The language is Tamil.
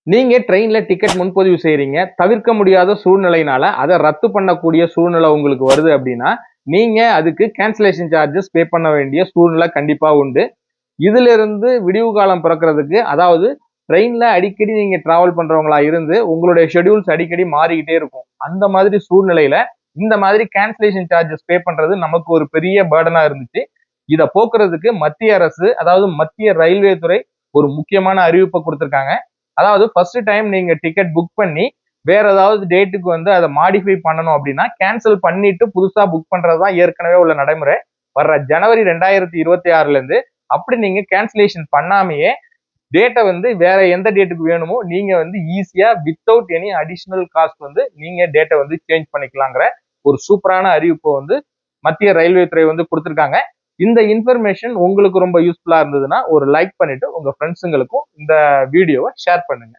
நீங்க ட்ரெயின்ல டிக்கெட் முன்பதிவு செய்றீங்க. தவிர்க்க முடியாத சூழ்நிலையினால அத ரத்து பண்ணக்கூடிய சூழ்நிலை உங்களுக்கு வருது அப்படின்னா, நீங்க அதுக்கு கேன்சலேஷன் சார்ஜஸ் பே பண்ண வேண்டிய சூழ்நிலை கண்டிப்பா உண்டு. இதிலிருந்து விடிவு காலம் பிறக்கிறதுக்கு, அதாவது ட்ரெயின்ல அடிக்கடி நீங்க டிராவல் பண்றவங்களா இருந்து உங்களுடைய ஷெட்யூல்ஸ் அடிக்கடி மாறிக்கிட்டே இருக்கும். அந்த மாதிரி சூழ்நிலையில இந்த மாதிரி கேன்சலேஷன் சார்ஜஸ் பே பண்றது நமக்கு ஒரு பெரிய பர்டனா இருந்துச்சு. இத போக்குறதுக்கு மத்திய அரசு, அதாவது மத்திய ரயில்வே துறை ஒரு முக்கியமான அறிவிப்பை குடுத்திருக்காங்க. அதாவது ஃபர்ஸ்ட் டைம் நீங்க டிக்கெட் புக் பண்ணி வேற ஏதாவது டேட்டுக்கு வந்து அதை மாடிஃபை பண்ணணும் அப்படின்னா கேன்சல் பண்ணிட்டு புதுசா புக் பண்றதுதான் ஏற்கனவே உள்ள நடைமுறை. வர்ற ஜனவரி 2026ல இருந்து அப்படி நீங்க கேன்சலேஷன் பண்ணாமையே டேட்டை வந்து வேற எந்த டேட்டுக்கு வேணுமோ நீங்க வந்து ஈஸியா வித்தவுட் எனி அடிஷனல் காஸ்ட் வந்து நீங்க டேட்டை வந்து சேஞ்ச் பண்ணிக்கலாங்கிற ஒரு சூப்பரான அறிவிப்பை வந்து மத்திய ரயில்வே துறை வந்து கொடுத்திருக்காங்க. இந்த இன்ஃபர்மேஷன் உங்களுக்கு ரொம்ப யூஸ்ஃபுல்லா இருந்ததுன்னா ஒரு லைக் பண்ணிட்டு உங்க ஃப்ரெண்ட்ஸுங்களுக்கும் இந்த வீடியோவை ஷேர் பண்ணுங்க.